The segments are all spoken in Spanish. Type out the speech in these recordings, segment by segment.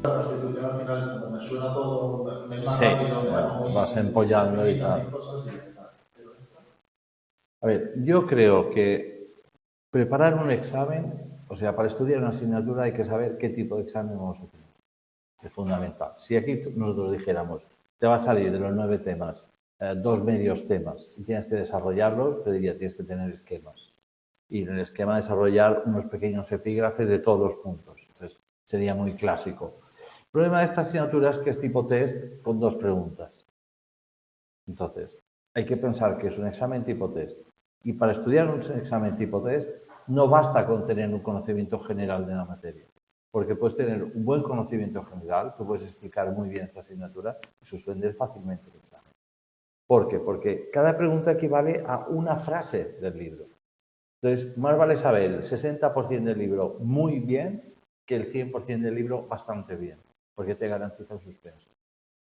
La Constitución al final, como me suena todo, me es más Sí, rápido, me bueno, hago muy, vas muy empollando y simplifican tal. mis cosas y ya está. Pero esto... A ver, yo creo que preparar un examen, o sea, para estudiar una asignatura hay que saber qué tipo de examen vamos a tener. Es fundamental. Si aquí nosotros dijéramos, te va a salir de los 9 temas, 2 medios temas y tienes que desarrollarlos, te diría, tienes que tener esquemas. Y en el esquema desarrollar unos pequeños epígrafes de todos los puntos. Entonces, sería muy clásico. El problema de esta asignatura es que es tipo test con 2 preguntas. Entonces, hay que pensar que es un examen tipo test. Y para estudiar un examen tipo test, no basta con tener un conocimiento general de la materia. Porque puedes tener un buen conocimiento general, tú puedes explicar muy bien esta asignatura y suspender fácilmente el examen. ¿Por qué? Porque cada pregunta equivale a una frase del libro. Entonces, más vale saber el 60% del libro muy bien que el 100% del libro bastante bien, porque te garantiza un suspenso.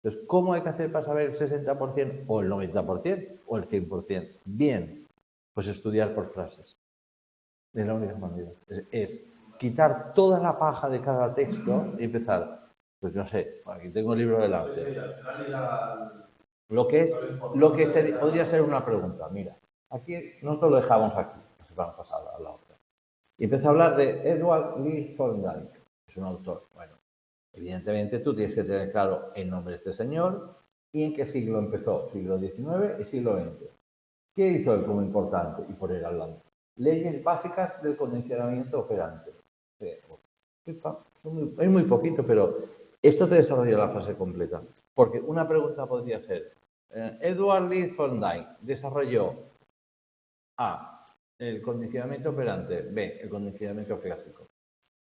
Entonces, ¿cómo hay que hacer para saber el 60% o el 90% o el 100%? Bien, pues estudiar por frases. Es la única manera. Es quitar toda la paja de cada texto y empezar, pues no sé, aquí tengo el libro delante. Lo que podría ser una pregunta. Mira, aquí nosotros lo dejamos aquí, la semana pasada, a la otra. Y empezó a hablar de Edward Lee Thorndike, que es un autor. Bueno, evidentemente tú tienes que tener claro el nombre de este señor y en qué siglo empezó, siglo XIX y siglo XX. ¿Qué hizo él como importante? Y por él hablando. Leyes básicas del condicionamiento operante. Es muy poquito, pero esto te desarrolla la frase completa. Porque una pregunta podría ser, Edward Lee Thorndike desarrolló A, el condicionamiento operante, B, el condicionamiento clásico.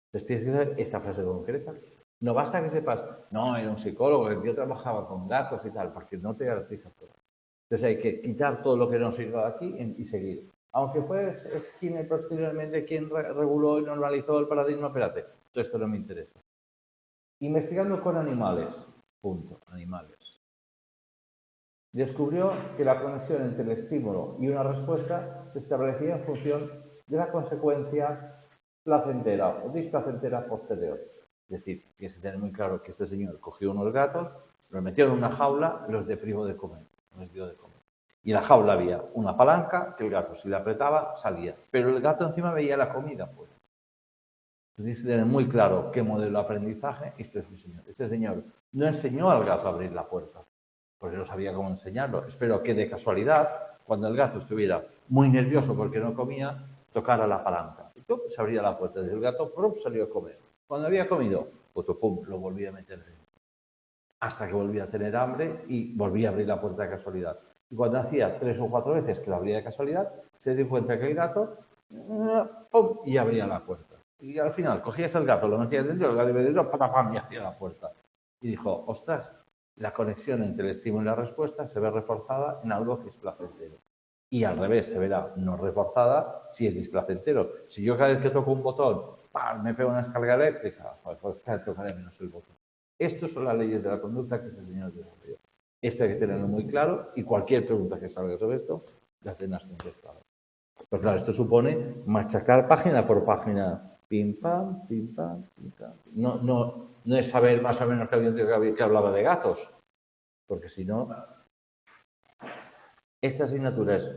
Entonces tienes que saber esta frase concreta. No basta que sepas, no, era un psicólogo, el tío trabajaba con gatos y tal, porque no te garantiza todo. Entonces hay que quitar todo lo que no sirva de aquí y seguir. Aunque fue Skinner posteriormente quien reguló y normalizó el paradigma operante. Todo esto no me interesa. Investigando con animales. Punto. Animales. Descubrió que la conexión entre el estímulo y una respuesta se establecía en función de la consecuencia placentera o displacentera posterior. Es decir, tienes que tener muy claro que este señor cogió unos gatos, los metió en una jaula y los deprivó de comer. Los dio de comer. Y en la jaula había una palanca que el gato, si la apretaba, salía. Pero el gato encima veía la comida fuera. Tienes que tener muy claro qué modelo de aprendizaje este es un señor. Este señor no enseñó al gato a abrir la puerta, porque no sabía cómo enseñarlo. Espero que de casualidad, cuando el gato estuviera muy nervioso porque no comía, tocara la palanca. Y ¡pum! Se abría la puerta. El gato ¡pum! Salió a comer. Cuando había comido, ¡pum! Lo volvía a meter dentro. Hasta que volvía a tener hambre y volvía a abrir la puerta de casualidad. Y cuando hacía 3 o 4 veces que lo abría de casualidad, se dio cuenta que el gato ¡pum! Y abría la puerta. Y al final cogías el gato, lo metías dentro, el gato iba dentro, ¡patapam! Y abría la puerta. Y dijo, ostras, la conexión entre el estímulo y la respuesta se ve reforzada en algo que es placentero. Y al revés, se verá no reforzada si es displacentero. Si yo cada vez que toco un botón, ¡pam! Me pego una descarga eléctrica, pues cada vez tocaré menos el botón. Estas son las leyes de la conducta que este señor desarrolló. Esto hay que tenerlo muy claro y cualquier pregunta que salga sobre esto la tendrás contestada. Pero claro, esto supone machacar página por página. Pim, pam, pim, pam, pim, pam. No es saber más o menos que hablaba de gatos, porque si no... Esta asignatura es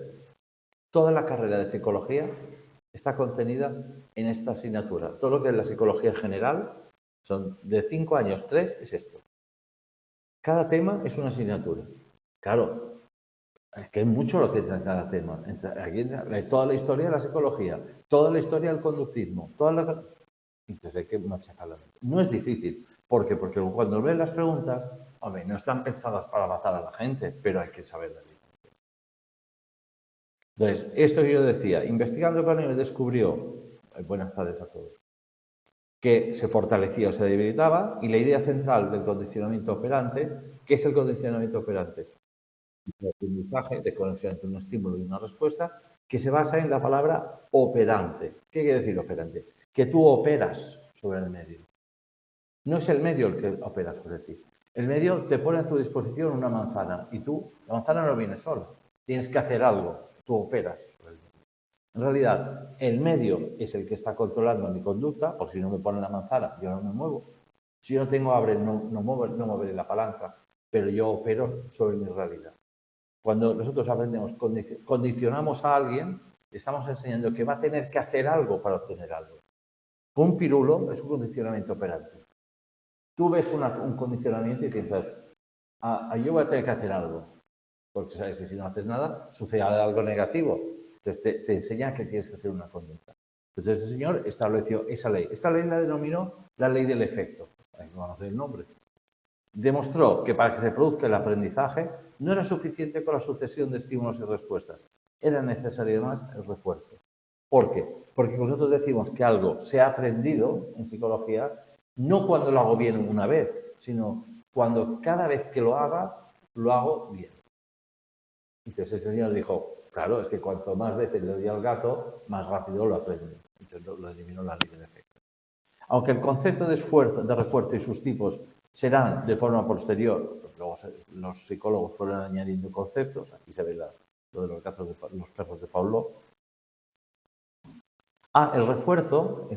toda la carrera de psicología está contenida en esta asignatura. Todo lo que es la psicología general, son de 5 años, 3 es esto. Cada tema es una asignatura. Claro, es que hay mucho lo que entra en cada tema. Aquí toda la historia de la psicología, toda la historia del conductismo, entonces hay que machacarla. No es difícil. ¿Por qué? Porque cuando ves las preguntas, hombre, no están pensadas para matar a la gente, pero hay que saber de ello. Entonces, esto que yo decía, investigando con él descubrió, buenas tardes a todos, que se fortalecía o se debilitaba y la idea central del condicionamiento operante, ¿qué es el condicionamiento operante? El aprendizaje de conexión entre un estímulo y una respuesta que se basa en la palabra operante. ¿Qué quiere decir operante? Que tú operas sobre el medio. No es el medio el que opera sobre ti. El medio te pone a tu disposición una manzana y tú, la manzana no viene sola. Tienes que hacer algo. Tú operas sobre el medio. En realidad, el medio es el que está controlando mi conducta, por si no me ponen la manzana, yo no me muevo. Si yo no tengo hambre, no moveré la palanca, pero yo opero sobre mi realidad. Cuando nosotros aprendemos, condicionamos a alguien, le estamos enseñando que va a tener que hacer algo para obtener algo. Un pirulo es un condicionamiento operante. Tú ves un condicionamiento y piensas, yo voy a tener que hacer algo. Porque sabes que si no haces nada, sucede algo negativo. Entonces te enseña que tienes que hacer una conducta. Entonces el Señor estableció esa ley. Esta ley la denominó la ley del efecto. Ahí no conoce el nombre. Demostró que para que se produzca el aprendizaje no era suficiente con la sucesión de estímulos y respuestas. Era necesario además el refuerzo. ¿Por qué? Porque cuando nosotros decimos que algo se ha aprendido en psicología, no cuando lo hago bien una vez, sino cuando cada vez que lo hago bien. Entonces el Señor dijo, claro, es que cuanto más veces le doy al gato, más rápido lo aprende. Entonces lo eliminó la ley del efecto. Aunque el concepto de esfuerzo, de refuerzo y sus tipos serán de forma posterior, luego los psicólogos fueron añadiendo conceptos, aquí se ve lo de los perros de Pavlov. El refuerzo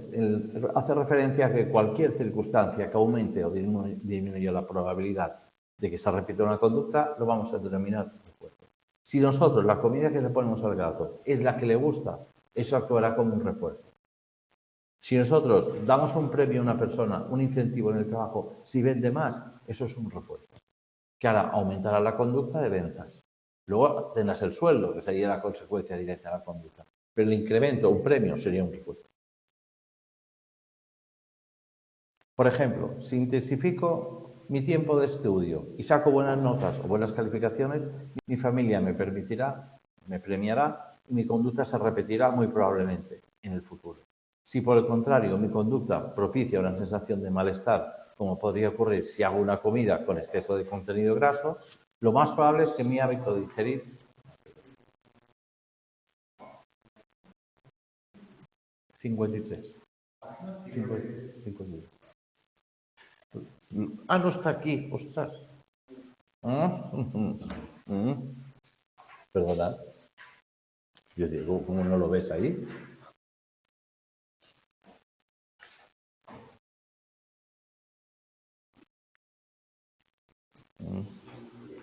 hace referencia a que cualquier circunstancia que aumente o disminuya la probabilidad de que se repita una conducta, lo vamos a denominar refuerzo. Si nosotros la comida que le ponemos al gato es la que le gusta, eso actuará como un refuerzo. Si nosotros damos un premio a una persona, un incentivo en el trabajo, si vende más, eso es un refuerzo. Que ahora aumentará la conducta de ventas. Luego tendrás el sueldo, que sería la consecuencia directa de la conducta. Pero el incremento, un premio, sería un refuerzo. Por ejemplo, si intensifico mi tiempo de estudio y saco buenas notas o buenas calificaciones, mi familia me premiará y mi conducta se repetirá muy probablemente en el futuro. Si por el contrario mi conducta propicia una sensación de malestar, como podría ocurrir si hago una comida con exceso de contenido graso, lo más probable es que mi hábito de ingerir 53. 53. No está aquí, ostras. Perdona. Yo digo, ¿cómo no lo ves ahí?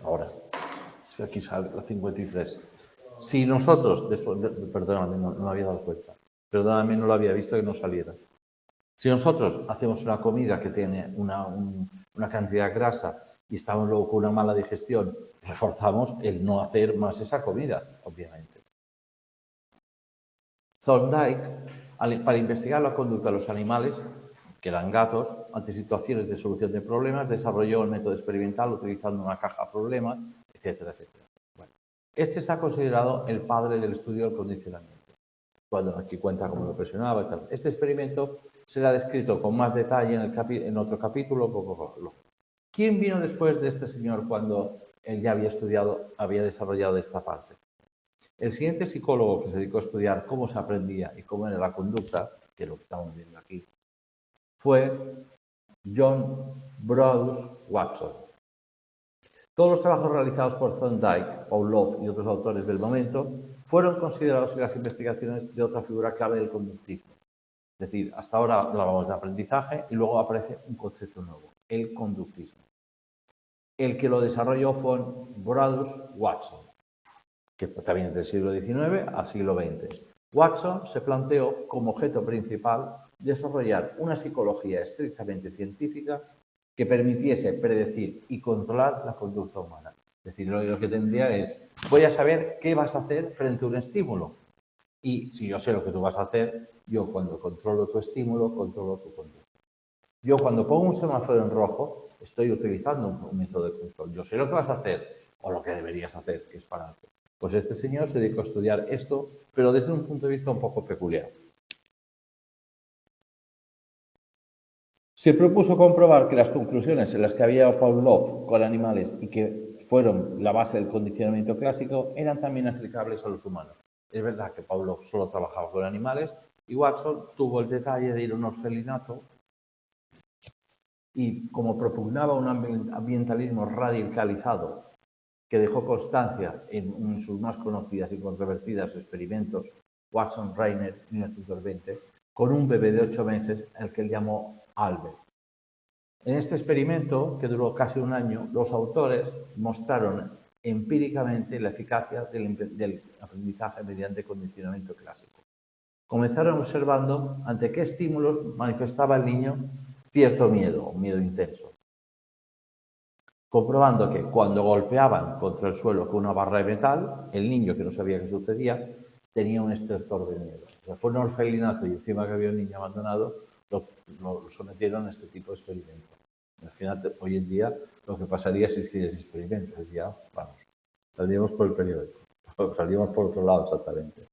Ahora, si aquí sale la 53. Si nosotros, perdóname, no me había dado cuenta. Perdóname, no lo había visto que no saliera. Si nosotros hacemos una comida que tiene una cantidad grasa y estamos luego con una mala digestión, reforzamos el no hacer más esa comida, obviamente. Thorndike, para investigar la conducta de los animales, que eran gatos, ante situaciones de solución de problemas, desarrolló el método experimental utilizando una caja problema, etcétera, etcétera. Bueno, este está considerado el padre del estudio del condicionamiento, cuando aquí cuenta cómo lo presionaba y tal. Este experimento será descrito con más detalle en otro capítulo. ¿Quién vino después de este señor cuando él ya había desarrollado esta parte? El siguiente psicólogo que se dedicó a estudiar cómo se aprendía y cómo era la conducta, que es lo que estamos viendo aquí, fue John Brodus Watson. Todos los trabajos realizados por Thorndike, Pavlov y otros autores del momento fueron considerados en las investigaciones de otra figura clave del conductismo. Es decir, hasta ahora hablábamos de aprendizaje y luego aparece un concepto nuevo, el conductismo. El que lo desarrolló fue Brodus Watson, que también es del siglo XIX al siglo XX. Watson se planteó como objeto principal desarrollar una psicología estrictamente científica que permitiese predecir y controlar la conducta humana. Es decir, lo que tendría es, voy a saber qué vas a hacer frente a un estímulo. Y si yo sé lo que tú vas a hacer, yo cuando controlo tu estímulo, controlo tu conducta. Yo cuando pongo un semáforo en rojo, estoy utilizando un método de control. Yo sé lo que vas a hacer o lo que deberías hacer, que es pararte. Pues este señor se dedicó a estudiar esto, pero desde un punto de vista un poco peculiar. Se propuso comprobar que las conclusiones en las que había Pavlov con animales y que fueron la base del condicionamiento clásico eran también aplicables a los humanos. Es verdad que Pavlov solo trabajaba con animales y Watson tuvo el detalle de ir a un orfelinato y como propugnaba un ambientalismo radicalizado que dejó constancia en sus más conocidas y controvertidas experimentos, Watson Rainer, 1920, con un bebé de 8 meses, al que él llamó Albert. En este experimento, que duró casi un año, los autores mostraron empíricamente la eficacia del aprendizaje mediante condicionamiento clásico. Comenzaron observando ante qué estímulos manifestaba el niño cierto miedo, un miedo intenso, comprobando que cuando golpeaban contra el suelo con una barra de metal, el niño, que no sabía qué sucedía, tenía un estertor de miedo. O sea, fue un orfelinato y encima que había un niño abandonado, lo sometieron a este tipo de experimentos. Imagínate, hoy en día, lo que pasaría si hiciese experimentos. Ya, vamos, saldríamos por el periódico, saldríamos por otro lado exactamente.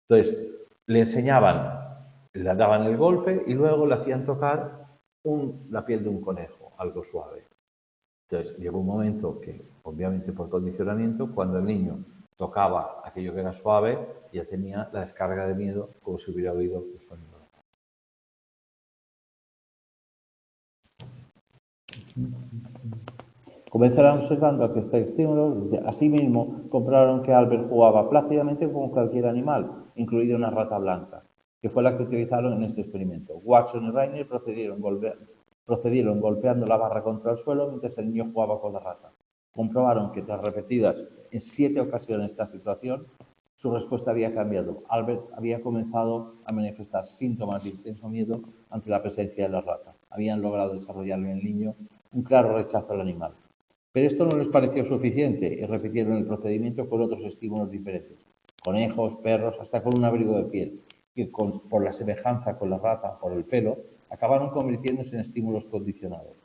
Entonces, le enseñaban, le daban el golpe y luego le hacían tocar la piel de un conejo, algo suave. Entonces, llegó un momento que, obviamente por condicionamiento, cuando el niño tocaba aquello que era suave, ya tenía la descarga de miedo como si hubiera oído el sonido. Comenzaron observando que este estímulo, asimismo, comprobaron que Albert jugaba plácidamente con cualquier animal, incluida una rata blanca, que fue la que utilizaron en este experimento. Watson y Rainer procedieron golpeando la barra contra el suelo mientras el niño jugaba con la rata. Comprobaron que tras repetidas en 7 ocasiones esta situación, su respuesta había cambiado. Albert había comenzado a manifestar síntomas de intenso miedo ante la presencia de la rata. Habían logrado desarrollar en el niño un claro rechazo al animal. Pero esto no les pareció suficiente y repitieron el procedimiento con otros estímulos diferentes. Conejos, perros, hasta con un abrigo de piel, que por la semejanza con la rata, por el pelo, acabaron convirtiéndose en estímulos condicionados.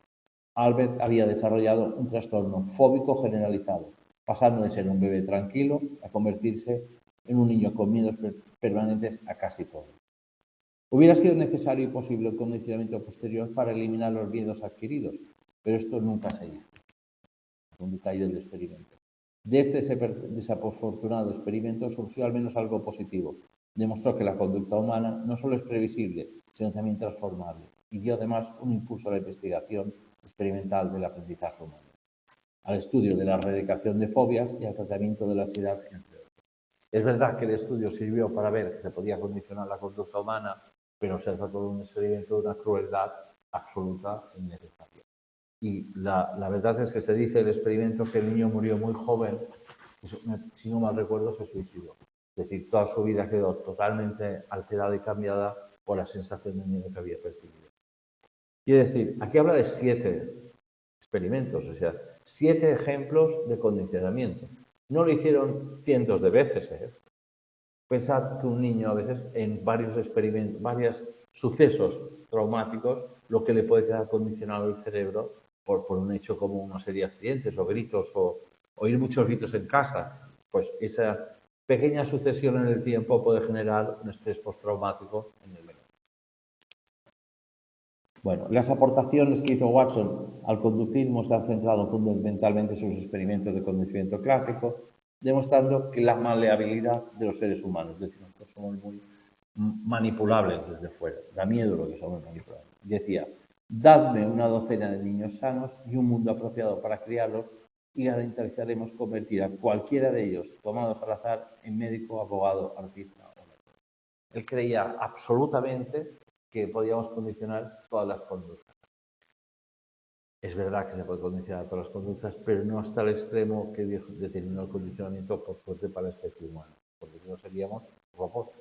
Albert había desarrollado un trastorno fóbico generalizado, pasando de ser un bebé tranquilo a convertirse en un niño con miedos permanentes a casi todo. Hubiera sido necesario y posible un condicionamiento posterior para eliminar los miedos adquiridos, pero esto nunca se hizo. Un detalle del experimento. De este desafortunado experimento surgió al menos algo positivo. Demostró que la conducta humana no solo es previsible, sino también transformable, y dio además un impulso a la investigación experimental del aprendizaje humano, al estudio de la erradicación de fobias y al tratamiento de la ansiedad, entre otros. Es verdad que el estudio sirvió para ver que se podía condicionar la conducta humana, pero se trató de un experimento de una crueldad absoluta e innecesaria. Y la verdad es que se dice el experimento que el niño murió muy joven, si no mal recuerdo se suicidó. Es decir, toda su vida quedó totalmente alterada y cambiada por la sensación de miedo que había percibido. Quiere decir, aquí habla de 7 experimentos, o sea, 7 ejemplos de condicionamiento. No lo hicieron cientos de veces. Pensad que un niño a veces en varios experimentos, varios sucesos traumáticos, lo que le puede quedar condicionado el cerebro por un hecho como una serie de accidentes o gritos o oír muchos gritos en casa, pues esa pequeña sucesión en el tiempo puede generar un estrés postraumático en el menor. Bueno, las aportaciones que hizo Watson al conductismo se han centrado fundamentalmente en sus experimentos de condicionamiento clásico, demostrando que la maleabilidad de los seres humanos, es decir, nosotros somos muy manipulables desde fuera, da miedo lo que somos manipulables. Decía, dadme una docena de niños sanos y un mundo apropiado para criarlos y garantizaremos convertir a cualquiera de ellos, tomados al azar, en médico, abogado, artista o médico. Él creía absolutamente que podíamos condicionar todas las conductas. Es verdad que se puede condicionar todas las conductas, pero no hasta el extremo que determinó el condicionamiento, por suerte, para la especie humana, porque si no seríamos robots.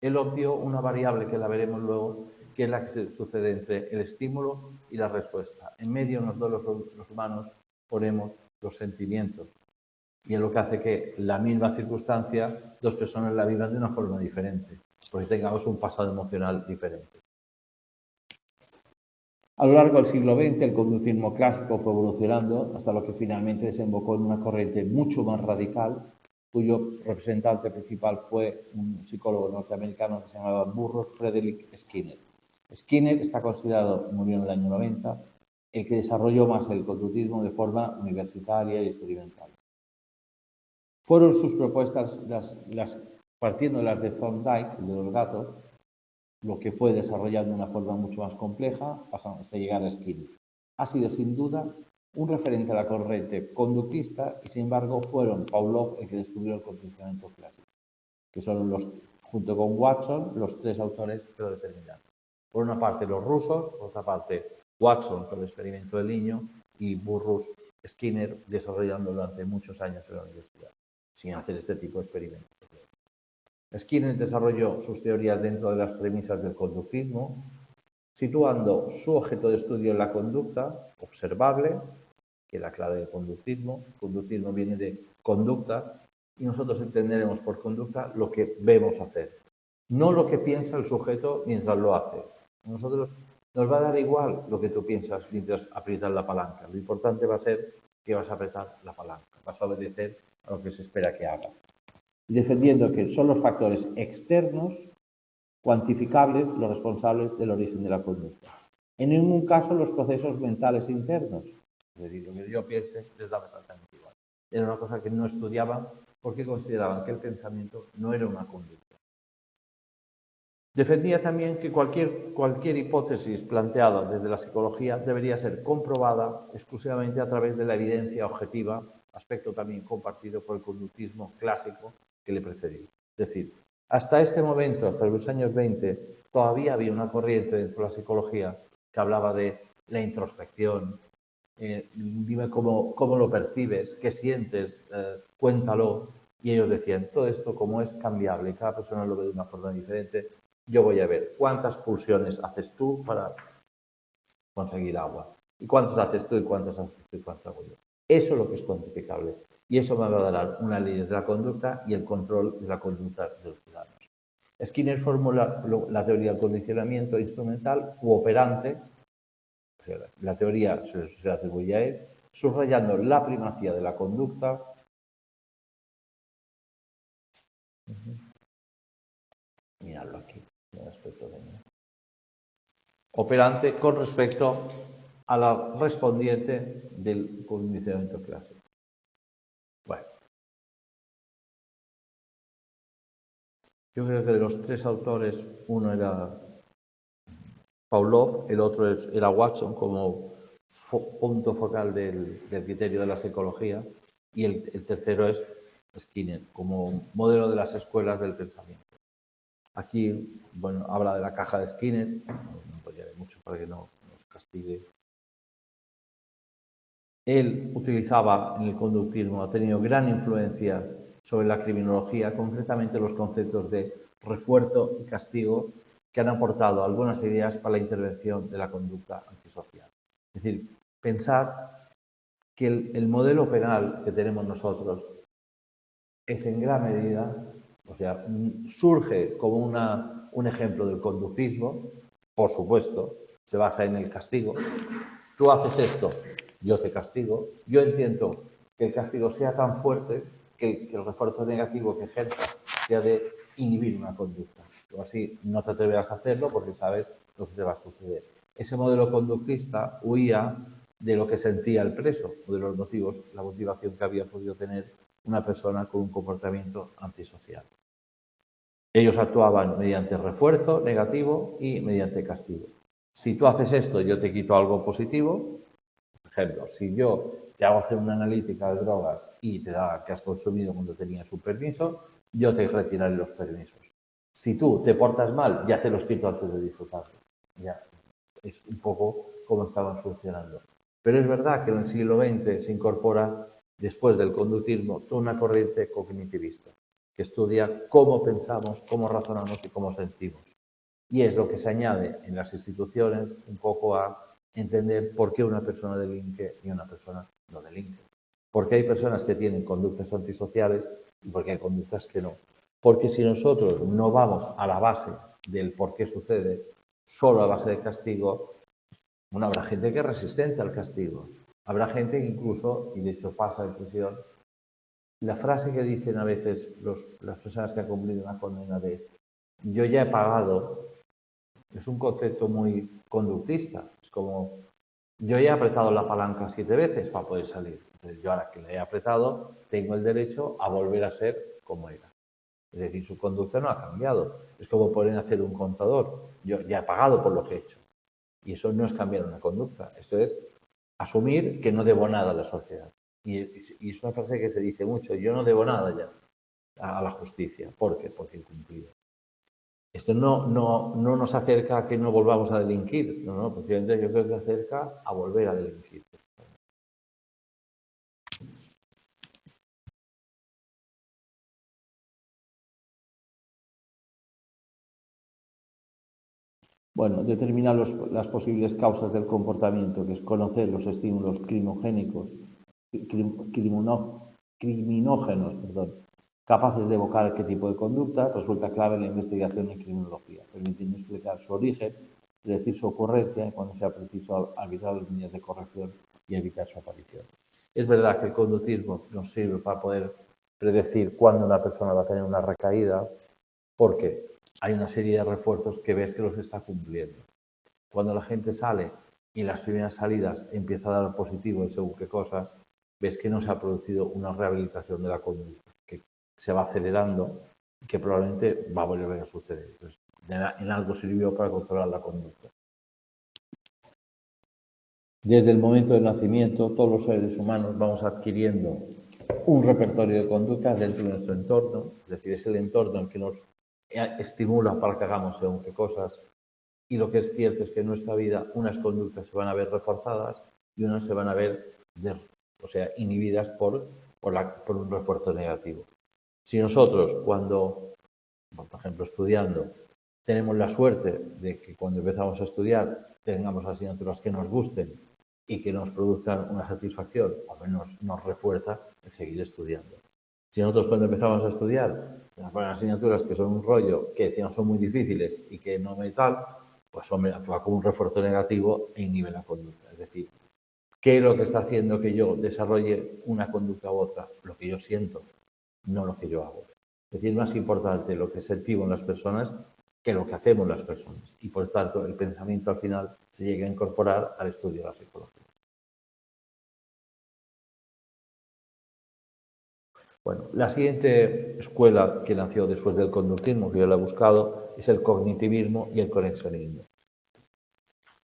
Él obvió una variable que la veremos luego, que es la que sucede entre el estímulo y la respuesta. En medio nosotros los humanos ponemos los sentimientos, y es lo que hace que la misma circunstancia, dos personas la vivan de una forma diferente, porque tengamos un pasado emocional diferente. A lo largo del siglo XX, el conductismo clásico fue evolucionando hasta lo que finalmente desembocó en una corriente mucho más radical, cuyo representante principal fue un psicólogo norteamericano que se llamaba Burroughs Frederick Skinner. Skinner está considerado, murió en el año 90, el que desarrolló más el conductismo de forma universitaria y experimental. Fueron sus propuestas, partiendo de las de Thorndike, de los gatos, lo que fue desarrollando de una forma mucho más compleja hasta llegar a Skinner. Ha sido sin duda un referente a la corriente conductista y sin embargo fueron Pavlov el que descubrió el condicionamiento clásico, que son junto con Watson, los 3 autores que lo determinaron. Por una parte los rusos, por otra parte Watson con el experimento del niño y Burrus Skinner desarrollando durante muchos años en la universidad, sin hacer este tipo de experimentos. Skinner desarrolló sus teorías dentro de las premisas del conductismo, situando su objeto de estudio en la conducta observable, que es la clave del conductismo. Conductismo viene de conducta y nosotros entenderemos por conducta lo que vemos hacer, no lo que piensa el sujeto mientras lo hace. A nosotros nos va a dar igual lo que tú piensas mientras aprietas la palanca. Lo importante va a ser que vas a apretar la palanca, vas a obedecer a lo que se espera que haga. Defendiendo que son los factores externos cuantificables los responsables del origen de la conducta. En ningún caso los procesos mentales internos. Es decir, lo que yo piense les daba exactamente igual. Era una cosa que no estudiaban porque consideraban que el pensamiento no era una conducta. Defendía también que cualquier hipótesis planteada desde la psicología debería ser comprobada exclusivamente a través de la evidencia objetiva, aspecto también compartido por el conductismo clásico que le precedía. Es decir, hasta este momento, hasta los años 20, todavía había una corriente dentro de la psicología que hablaba de la introspección, dime cómo lo percibes, qué sientes, cuéntalo. Y ellos decían, todo esto como es cambiable, cada persona lo ve de una forma diferente, yo voy a ver cuántas pulsiones haces tú para conseguir agua, y cuántas haces tú y cuántas haces tú y cuántas hago yo. Eso es lo que es cuantificable. Y eso me va a dar unas leyes de la conducta y el control de la conducta de los ciudadanos. Skinner formula la teoría del condicionamiento instrumental u operante, o sea, la teoría se la atribuye a él, subrayando la primacía de la conducta. Miradlo aquí, el aspecto de mí. Operante con respecto a la respondiente del condicionamiento clásico. Bueno, yo creo que de los tres autores, uno era Pavlov, el otro era Watson como punto focal del criterio de la psicología y el tercero es Skinner como modelo de las escuelas del pensamiento. Aquí, bueno, habla de la caja de Skinner, no podría leer mucho para que no nos castigue. Él utilizaba en el conductismo, ha tenido gran influencia sobre la criminología, concretamente los conceptos de refuerzo y castigo, que han aportado algunas ideas para la intervención de la conducta antisocial. Es decir, pensar que el modelo penal que tenemos nosotros es en gran medida, o sea, surge como un ejemplo del conductismo, por supuesto, se basa en el castigo. Tú haces esto, yo te castigo. Yo entiendo que el castigo sea tan fuerte que el refuerzo negativo que ejerza sea de inhibir una conducta. O así no te atreverás a hacerlo porque sabes lo que te va a suceder. Ese modelo conductista huía de lo que sentía el preso o de los motivos, la motivación que había podido tener una persona con un comportamiento antisocial. Ellos actuaban mediante refuerzo negativo y mediante castigo. Si tú haces esto y yo te quito algo positivo, por ejemplo, si yo te hago hacer una analítica de drogas y te da que has consumido cuando tenías un permiso, yo te retiraré los permisos. Si tú te portas mal, ya te los quito antes de disfrutarlo. Ya es un poco cómo estaban funcionando. Pero es verdad que en el siglo XX se incorpora, después del conductismo, toda una corriente cognitivista que estudia cómo pensamos, cómo razonamos y cómo sentimos. Y es lo que se añade en las instituciones un poco a entender por qué una persona delinque y una persona no delinque. Porque hay personas que tienen conductas antisociales y porque hay conductas que no. Porque si nosotros no vamos a la base del por qué sucede, solo a base de castigo, bueno, habrá gente que es resistente al castigo. Habrá gente que incluso, y de hecho pasa en prisión, la frase que dicen a veces las personas que han cumplido una condena de yo ya he pagado, es un concepto muy conductista. Es como, yo ya he apretado la palanca 7 veces para poder salir. Entonces, yo ahora que la he apretado, tengo el derecho a volver a ser como era. Es decir, su conducta no ha cambiado. Es como poder hacer un contador. Yo ya he pagado por lo que he hecho. Y eso no es cambiar una conducta. Esto es asumir que no debo nada a la sociedad. Y es una frase que se dice mucho. Yo no debo nada ya a la justicia. ¿Por qué? Porque he cumplido. Esto no nos acerca a que no volvamos a delinquir, no, posiblemente yo creo que acerca a volver a delinquir. Bueno, determinar las posibles causas del comportamiento, que es conocer los estímulos criminógenos, capaces de evocar qué tipo de conducta, resulta clave en la investigación en criminología, permitiendo explicar su origen, predecir su ocurrencia y cuando sea preciso arbitrar las medidas de corrección y evitar su aparición. Es verdad que el conductismo nos sirve para poder predecir cuándo una persona va a tener una recaída, porque hay una serie de refuerzos que ves que los está cumpliendo. Cuando la gente sale y en las primeras salidas empieza a dar positivo en según qué cosas, ves que no se ha producido una rehabilitación de la conducta, que se va acelerando y que probablemente va a volver a suceder. Entonces, en algo sirvió para controlar la conducta. Desde el momento del nacimiento, todos los seres humanos vamos adquiriendo un repertorio de conductas dentro de nuestro entorno, es decir, es el entorno en que nos estimula para que hagamos según qué cosas, y lo que es cierto es que en nuestra vida unas conductas se van a ver reforzadas y unas se van a ver inhibidas por un refuerzo negativo. Si nosotros, cuando, por ejemplo, estudiando, tenemos la suerte de que cuando empezamos a estudiar tengamos asignaturas que nos gusten y que nos produzcan una satisfacción, o menos nos refuerza el seguir estudiando. Si nosotros cuando empezamos a estudiar nos ponen asignaturas que son un rollo, que encima son muy difíciles y que no me tal, pues hombre, actúa como un refuerzo negativo e inhibe la conducta. Es decir, ¿qué es lo que está haciendo que yo desarrolle una conducta u otra? Lo que yo siento, no lo que yo hago. Es decir, es más importante lo que sentimos las personas que lo que hacemos las personas. Y por tanto, el pensamiento al final se llega a incorporar al estudio de la psicología. Bueno, la siguiente escuela que nació después del conductismo, que yo la he buscado, es el cognitivismo y el conexionismo.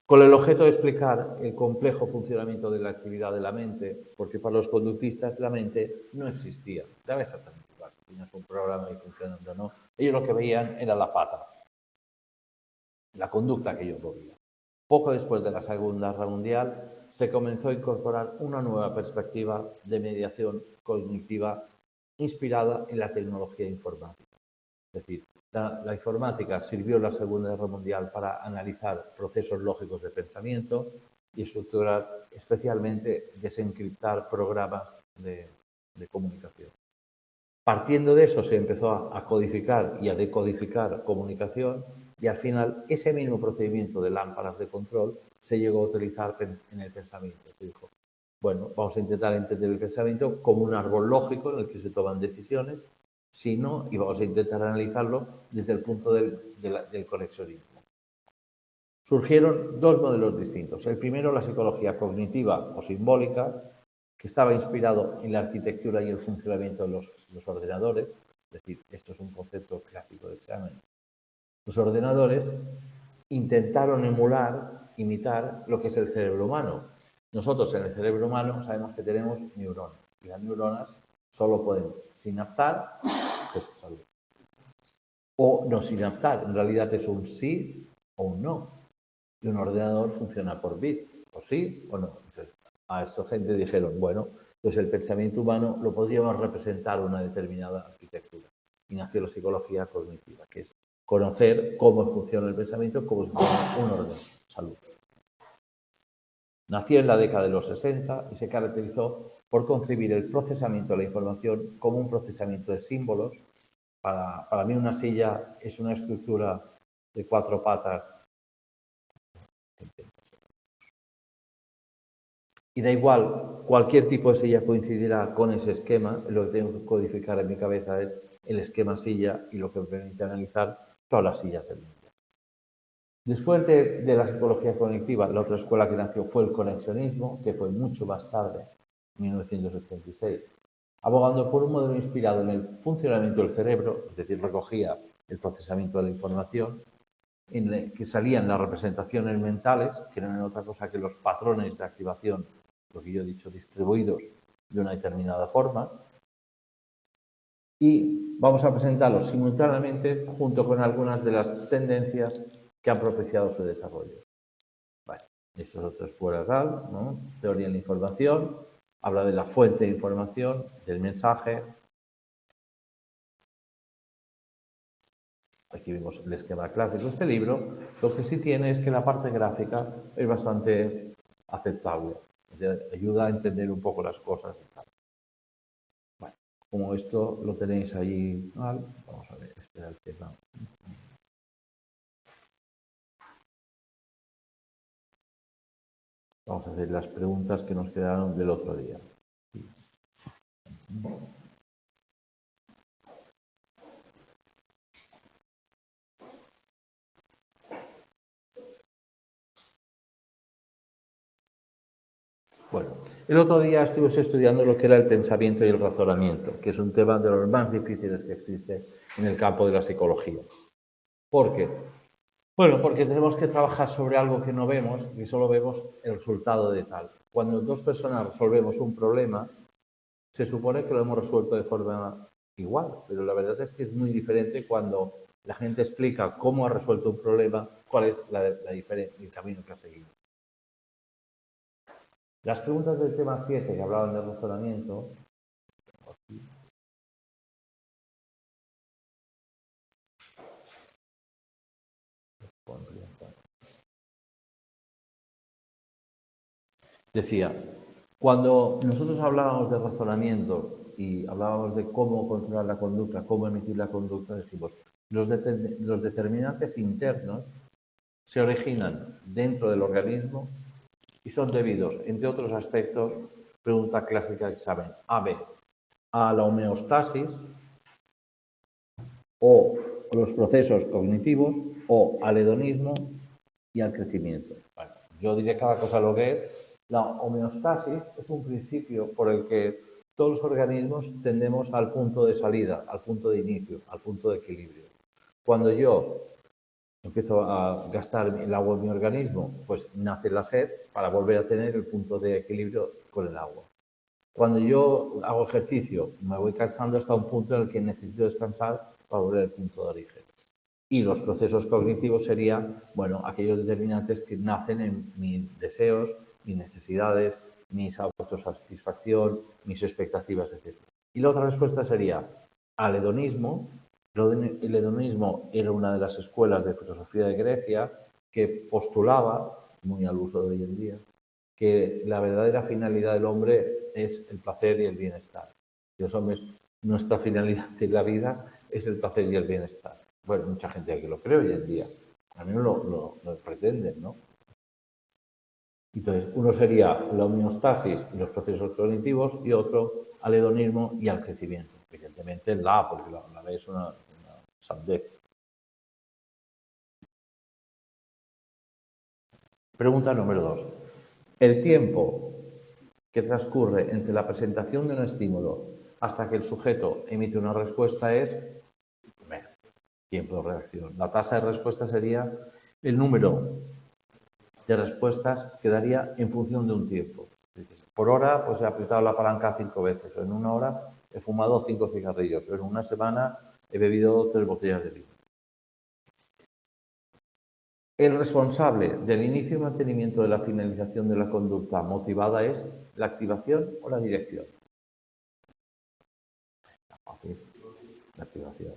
Con el objeto de explicar el complejo funcionamiento de la actividad de la mente, porque para los conductistas la mente no existía. Daba exactamente igual, si tienes un programa y funcionando o no. Ellos lo que veían era la pata, la conducta que ellos veían. Poco después de la Segunda Guerra Mundial, se comenzó a incorporar una nueva perspectiva de mediación cognitiva inspirada en la tecnología informática. Es decir, la informática sirvió en la Segunda Guerra Mundial para analizar procesos lógicos de pensamiento y estructurar, especialmente desencriptar programas de comunicación. Partiendo de eso se empezó a codificar y a decodificar comunicación y al final ese mismo procedimiento de lámparas de control se llegó a utilizar en el pensamiento. Se dijo, bueno, vamos a intentar entender el pensamiento como un árbol lógico en el que se toman decisiones, sino, y vamos a intentar analizarlo desde el punto del conexionismo. Surgieron dos modelos distintos. El primero, la psicología cognitiva o simbólica, que estaba inspirado en la arquitectura y el funcionamiento de los ordenadores. Es decir, esto es un concepto clásico de examen. Los ordenadores intentaron imitar lo que es el cerebro humano. Nosotros en el cerebro humano sabemos que tenemos neuronas y las neuronas solo pueden sinaptar, que es salud, o no sinaptar. En realidad es un sí o un no. Y un ordenador funciona por bits, o sí o no. Entonces, a esta gente dijeron, bueno, pues el pensamiento humano lo podríamos representar una determinada arquitectura. Y nació la psicología cognitiva, que es conocer cómo funciona el pensamiento como si fuera un orden. Salud. Nació en la década de los 60 y se caracterizó por concebir el procesamiento de la información como un procesamiento de símbolos. Para mí una silla es una estructura de 4 patas. Y da igual, cualquier tipo de silla coincidirá con ese esquema. Lo que tengo que codificar en mi cabeza es el esquema silla y lo que me permite analizar todas las sillas del mundo. Después de la psicología cognitiva, la otra escuela que nació fue el conexionismo, que fue mucho más tarde, en 1986, abogando por un modelo inspirado en el funcionamiento del cerebro, es decir, recogía el procesamiento de la información, en el que salían las representaciones mentales, que no eran otra cosa que los patrones de activación, lo que yo he dicho, distribuidos de una determinada forma, y vamos a presentarlos simultáneamente junto con algunas de las tendencias que han propiciado su desarrollo. Vale. Esta es otra escuela RAL, ¿no? Teoría de la información, habla de la fuente de información, del mensaje. Aquí vemos el esquema clásico de este libro. Lo que sí tiene es que la parte gráfica es bastante aceptable. Ayuda a entender un poco las cosas y tal. Bueno, como esto lo tenéis ahí mal, vamos a ver, este era el tema. Vamos a hacer las preguntas que nos quedaron del otro día. Bueno, el otro día estuvimos estudiando lo que era el pensamiento y el razonamiento, que es un tema de los más difíciles que existe en el campo de la psicología. ¿Por qué? Bueno, porque tenemos que trabajar sobre algo que no vemos y solo vemos el resultado de tal. Cuando dos personas resolvemos un problema, se supone que lo hemos resuelto de forma igual, pero la verdad es que es muy diferente cuando la gente explica cómo ha resuelto un problema, cuál es el camino que ha seguido. Las preguntas del tema 7 que hablaban de razonamiento, decía, cuando nosotros hablábamos de razonamiento y hablábamos de cómo controlar la conducta, cómo emitir la conducta, decimos, los determinantes internos se originan dentro del organismo y son debidos, entre otros aspectos, pregunta clásica de examen, a la homeostasis o los procesos cognitivos o al hedonismo y al crecimiento. Bueno, yo diré cada cosa lo que es. La homeostasis es un principio por el que todos los organismos tendemos al punto de salida, al punto de inicio, al punto de equilibrio. Cuando yo empiezo a gastar el agua en mi organismo, pues nace la sed para volver a tener el punto de equilibrio con el agua. Cuando yo hago ejercicio, me voy cansando hasta un punto en el que necesito descansar para volver al punto de origen. Y los procesos cognitivos serían, bueno, aquellos determinantes que nacen en mis deseos, mis necesidades, mis autosatisfacción, mis expectativas, etc. Y la otra respuesta sería al hedonismo. El hedonismo era una de las escuelas de filosofía de Grecia que postulaba, muy al uso de hoy en día, que la verdadera finalidad del hombre es el placer y el bienestar. Y los hombres, nuestra finalidad en la vida es el placer y el bienestar. Bueno, mucha gente aquí lo cree hoy en día. A mí lo pretenden, ¿no? Entonces, uno sería la homeostasis y los procesos cognitivos y otro al hedonismo y al crecimiento. Evidentemente la, porque la B es una sandez. Pregunta número 2. El tiempo que transcurre entre la presentación de un estímulo hasta que el sujeto emite una respuesta es tiempo de reacción. La tasa de respuesta sería el número de respuestas que daría en función de un tiempo. Por hora, pues he apretado la palanca 5 veces. En una hora he fumado 5 cigarrillos. En una semana he bebido 3 botellas de vino. El responsable del inicio y mantenimiento de la finalización de la conducta motivada es la activación o la dirección. La activación.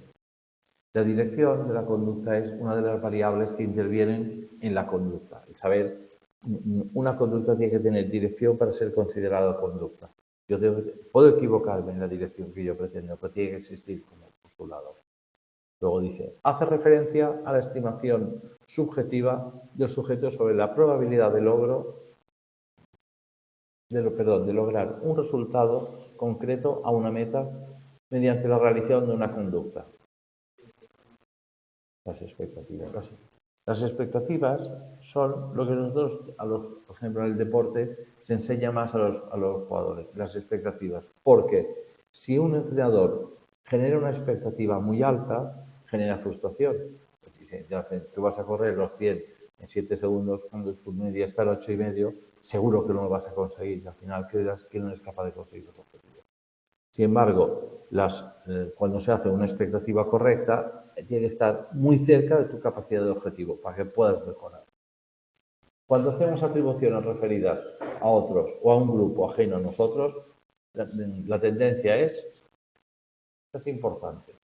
La dirección de la conducta es una de las variables que intervienen en la conducta. El saber, una conducta tiene que tener dirección para ser considerada conducta. Yo puedo equivocarme en la dirección que yo pretendo, pero tiene que existir como postulado. Luego dice, hace referencia a la estimación subjetiva del sujeto sobre la probabilidad de lograr un resultado concreto a una meta mediante la realización de una conducta. Las expectativas. Las expectativas son lo que nosotros, por ejemplo, en el deporte, se enseña más a los jugadores, las expectativas. Porque si un entrenador genera una expectativa muy alta, genera frustración. Si tú vas a correr los 100 en 7 segundos, cuando tu media está en 8,5, seguro que no lo vas a conseguir. Y al final creerás que no eres capaz de conseguir los objetivos. Sin embargo, cuando se hace una expectativa correcta, tiene que estar muy cerca de tu capacidad de objetivo para que puedas mejorar. Cuando hacemos atribuciones referidas a otros o a un grupo ajeno a nosotros, la tendencia es importante.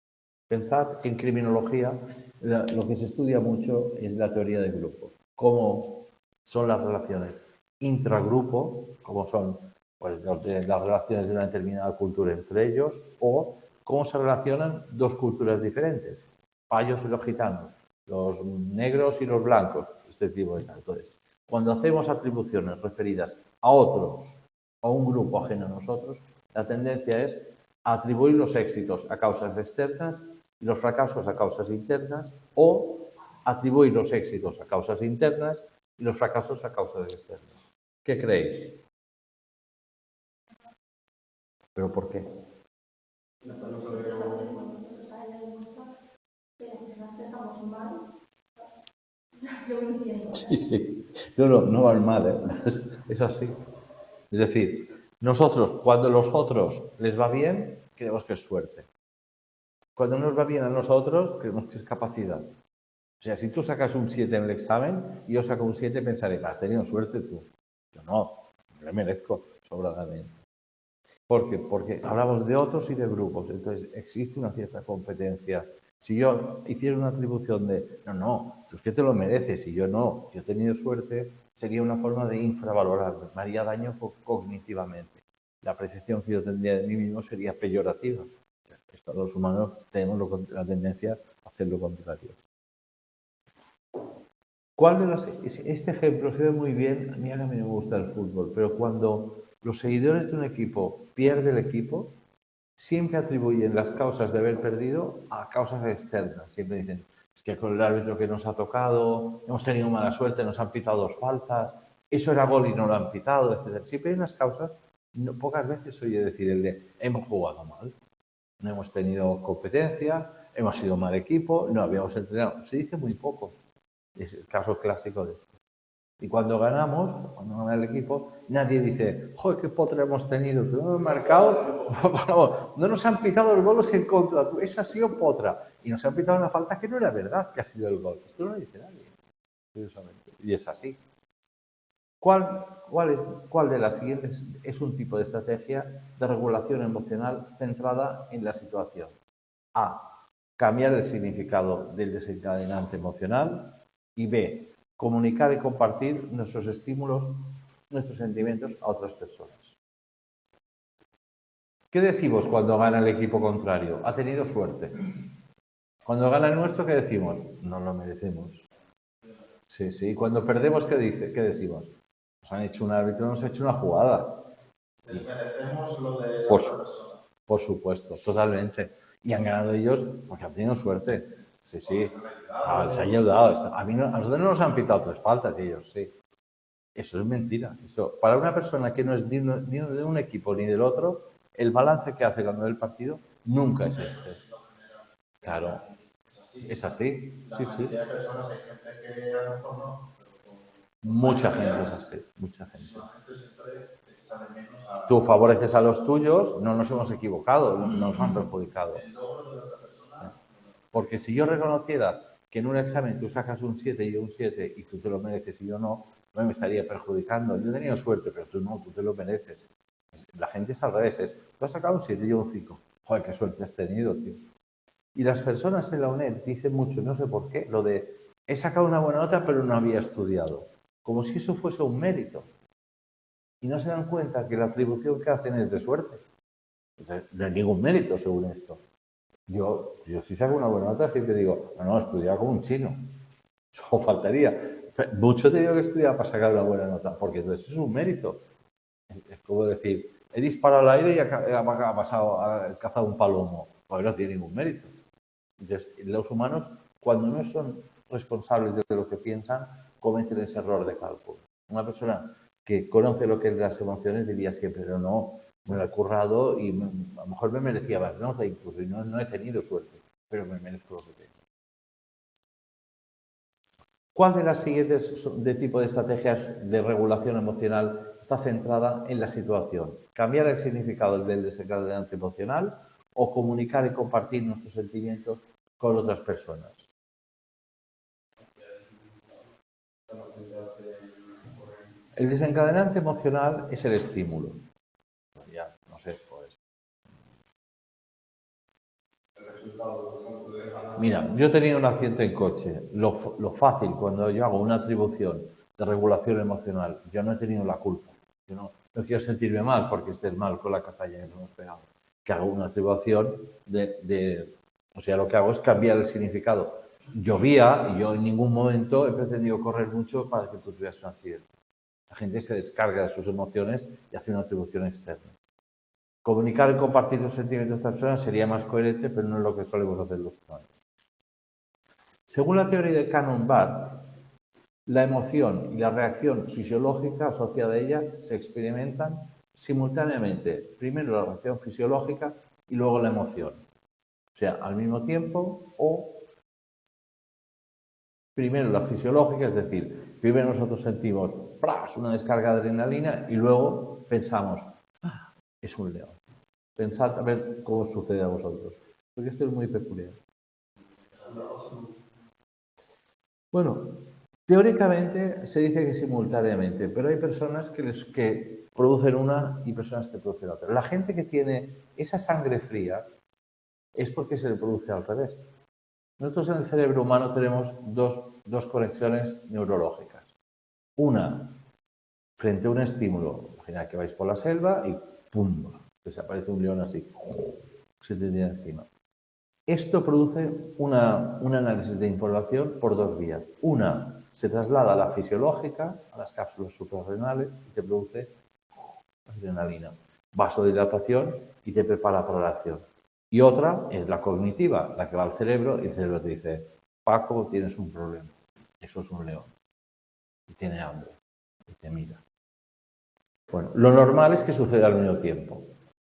Pensad que en criminología lo que se estudia mucho es la teoría de grupos. Cómo son las relaciones intragrupo, cómo son pues, las relaciones de una determinada cultura entre ellos, o cómo se relacionan dos culturas diferentes, payos y los gitanos, los negros y los blancos, este tipo de cosas. Entonces, cuando hacemos atribuciones referidas a otros, a un grupo ajeno a nosotros, la tendencia es atribuir los éxitos a causas externas y los fracasos a causas internas, o atribuir los éxitos a causas internas y los fracasos a causas externas. ¿Qué creéis? ¿Pero por qué? Sí, sí. No va mal, ¿eh? Es así. Es decir, nosotros, cuando a los otros les va bien, creemos que es suerte. Cuando nos va bien a nosotros, creemos que es capacidad. O sea, si tú sacas un 7 en el examen y yo saco un 7, pensaré, has tenido suerte tú. Yo no, me merezco sobradamente. ¿Por qué? Porque hablamos de otros y de grupos. Entonces, existe una cierta competencia. Si yo hiciera una atribución de, no, tú es que te lo mereces y yo no, yo he tenido suerte, sería una forma de infravalorarme, me haría daño cognitivamente. La apreciación que yo tendría de mí mismo sería peyorativa. Los humanos tenemos la tendencia a hacer lo contrario. Este ejemplo se ve muy bien, a mí no me gusta el fútbol, pero cuando los seguidores de un equipo pierden el equipo, siempre atribuyen las causas de haber perdido a causas externas. Siempre dicen, es que con el árbitro que nos ha tocado, hemos tenido mala suerte, nos han pitado dos faltas, eso era gol y no lo han pitado, etc. Siempre hay unas causas, pocas veces oye decir el de, hemos jugado mal, no hemos tenido competencia, hemos sido mal equipo, no habíamos entrenado. Se dice muy poco. Es el caso clásico de esto. Y cuando ganamos, cuando gana el equipo, nadie dice, joder, qué potra hemos tenido, tú no hemos marcado, no nos han pitado el gol en contra, esa ha sido potra. Y nos han pitado una falta que no era verdad que ha sido el gol. Esto no lo dice nadie, curiosamente. Y es así. ¿Cuál de las siguientes es un tipo de estrategia de regulación emocional centrada en la situación? A. Cambiar el significado del desencadenante emocional. Y B. Comunicar y compartir nuestros estímulos, nuestros sentimientos a otras personas. ¿Qué decimos cuando gana el equipo contrario? Ha tenido suerte. Cuando gana el nuestro, ¿qué decimos? No lo merecemos. Sí, sí. Cuando perdemos, ¿qué decimos? Nos han hecho un árbitro, nos ha hecho una jugada. Desmerecemos lo de la otra persona. Por supuesto, totalmente. Y han ganado ellos porque han tenido suerte. Sí, sí. Se han ayudado. A nosotros no nos han pitado 3 faltas y ellos sí. Eso es mentira. Eso, para una persona que no es ni de un equipo ni del otro, el balance que hace cuando ve el partido nunca es este. Claro. Es así. Sí, sí. La mayoría de personas, hay gente que a lo mejor no. Mucha gente es así. Mucha gente. Tú favoreces a los tuyos, no nos hemos equivocado, no nos han perjudicado. Porque si yo reconociera que en un examen tú sacas un 7 y yo un 7 y tú te lo mereces y yo no me estaría perjudicando. Yo he tenido suerte, pero tú no, tú te lo mereces. La gente es al revés, tú has sacado un 7 y yo un 5. Joder, qué suerte has tenido, tío. Y las personas en la UNED dicen mucho, no sé por qué, lo de he sacado una buena nota pero no había estudiado. Como si eso fuese un mérito. Y no se dan cuenta que la atribución que hacen es de suerte. No hay ningún mérito según esto. Yo si saco una buena nota siempre digo, no, estudiar como un chino. Eso faltaría. Mucho he tenido que estudiar para sacar una buena nota, porque entonces es un mérito. Es como decir, he disparado al aire y ha cazado un palomo. Pues no tiene ningún mérito. Entonces, los humanos, cuando no son responsables de lo que piensan, cometen ese error de cálculo. Una persona que conoce lo que es las emociones diría siempre, no, me lo he currado y a lo mejor me merecía más nota incluso, y no he tenido suerte, pero me merezco lo que tengo. ¿Cuál de las siguientes de tipo de estrategias de regulación emocional está centrada en la situación? ¿Cambiar el significado del desencadenante emocional o comunicar y compartir nuestros sentimientos con otras personas? El desencadenante emocional es el estímulo. Ya, no sé, pues. Mira, yo he tenido un accidente en coche. Lo fácil, cuando yo hago una atribución de regulación emocional, yo no he tenido la culpa. Yo no quiero sentirme mal porque estés mal con la castaña que nos hemos pegado. Que hago una atribución o sea, lo que hago es cambiar el significado. Llovía y yo en ningún momento he pretendido correr mucho para que tú tuvieras un accidente. La gente se descarga de sus emociones y hace una atribución externa. Comunicar y compartir los sentimientos de otras personas sería más coherente, pero no es lo que solemos hacer los humanos. Según la teoría de Cannon-Barth, la emoción y la reacción fisiológica asociada a ella se experimentan simultáneamente. Primero la reacción fisiológica y luego la emoción. O sea, al mismo tiempo o primero la fisiológica, es decir, primero nosotros sentimos una descarga de adrenalina y luego pensamos, es un león. Pensad a ver cómo sucede a vosotros, porque esto es muy peculiar. Bueno, teóricamente se dice que simultáneamente, pero hay personas que producen una y personas que producen otra. La gente que tiene esa sangre fría es porque se le produce al revés. Nosotros en el cerebro humano tenemos dos conexiones neurológicas. Una, frente a un estímulo, imaginad que vais por la selva y ¡pum! Desaparece un león así, se te tira encima. Esto produce un análisis de información por dos vías. Una, se traslada a la fisiológica, a las cápsulas suprarrenales, y te produce adrenalina, vasodilatación y te prepara para la acción. Y otra es la cognitiva, la que va al cerebro y el cerebro te dice, Paco, tienes un problema. Eso es un león. Y tiene hambre. Y te mira. Bueno, lo normal es que suceda al mismo tiempo,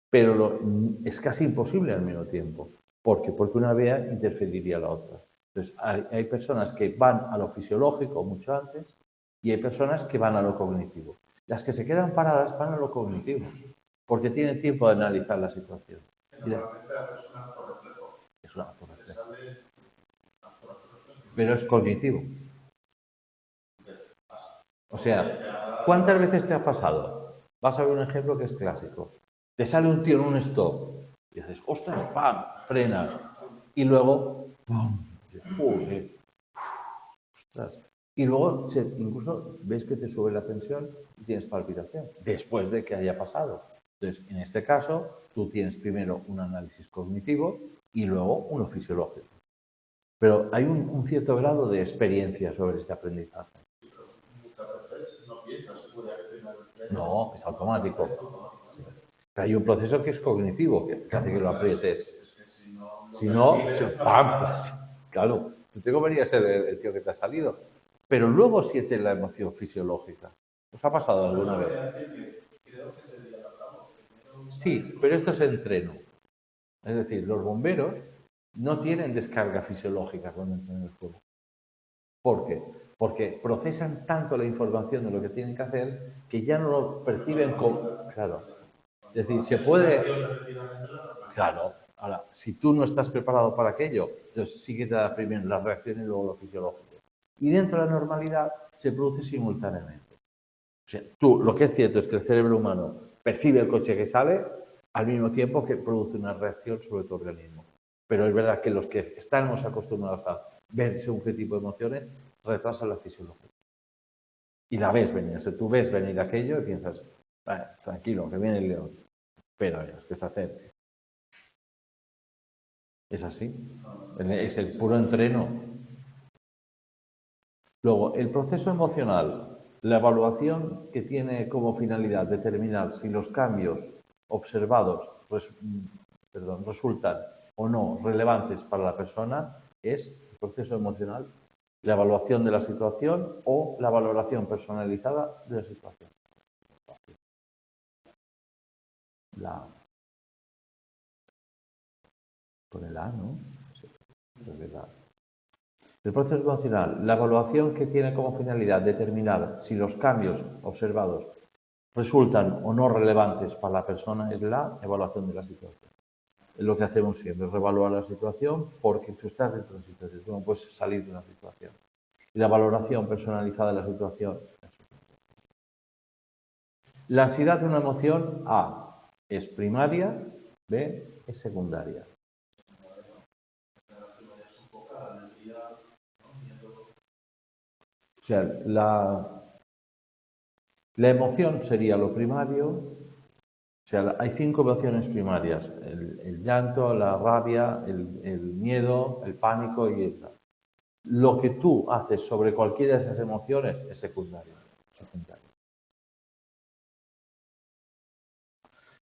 pero es casi imposible al mismo tiempo. ¿Por qué? Porque una vía interferiría a la otra. Entonces, hay personas que van a lo fisiológico mucho antes y hay personas que van a lo cognitivo. Las que se quedan paradas van a lo cognitivo, porque tienen tiempo de analizar la situación. Normalmente la persona por reflejo. Es una por reflejo. Pero es cognitivo. O sea, ¿cuántas veces te ha pasado? Vas a ver un ejemplo que es clásico. Te sale un tío en un stop y dices, ostras, ¡pam! Frenas. Y luego, ¡pum! Joder, ostras. Y luego incluso ves que te sube la tensión y tienes palpitación, después de que haya pasado. Entonces, en este caso, tú tienes primero un análisis cognitivo y luego uno fisiológico. Pero hay un cierto grado de experiencia sobre este aprendizaje. Muchas veces no piensas que puede haber. No, es automático. Sí. Pero hay un proceso que es cognitivo, que hace que lo aprietes. Si no, ¡pam! Pues, claro, tú te comerías el tío que te ha salido. Pero luego sientes la emoción fisiológica. ¿Os ha pasado alguna vez? Sí, pero esto es entreno. Es decir, los bomberos no tienen descarga fisiológica cuando entran en el fuego. ¿Por qué? Porque procesan tanto la información de lo que tienen que hacer que ya no lo perciben como... Claro. Es decir, se puede... Claro. Ahora, si tú no estás preparado para aquello, entonces sí que te da primero la reacción y luego lo fisiológico. Y dentro de la normalidad se produce simultáneamente. O sea, lo que es cierto es que el cerebro humano percibe el coche que sale al mismo tiempo que produce una reacción sobre tu organismo. Pero es verdad que los que estamos acostumbrados a ver según qué tipo de emociones retrasan la fisiología. Y la ves venir. O sea, tú ves venir aquello y piensas, tranquilo, que viene el león. Pero es que se acerque. Es así. Es el puro entreno. Luego, el proceso emocional, la evaluación que tiene como finalidad determinar si los cambios observados resultan o no relevantes para la persona, es el proceso emocional, la evaluación de la situación o la valoración personalizada de la situación. Por el A, ¿no? Sí, es verdad. El proceso emocional, la evaluación que tiene como finalidad determinar si los cambios observados resultan o no relevantes para la persona es la evaluación de la situación. Es lo que hacemos siempre, reevaluar la situación porque tú estás dentro de la situación, tú no puedes salir de una situación. Y la valoración personalizada de la situación. La ansiedad de una emoción A es primaria, B es secundaria. O sea, la emoción sería lo primario. O sea, hay 5 emociones primarias: el llanto, la rabia, el miedo, el pánico y el... Lo que tú haces sobre cualquiera de esas emociones es secundario.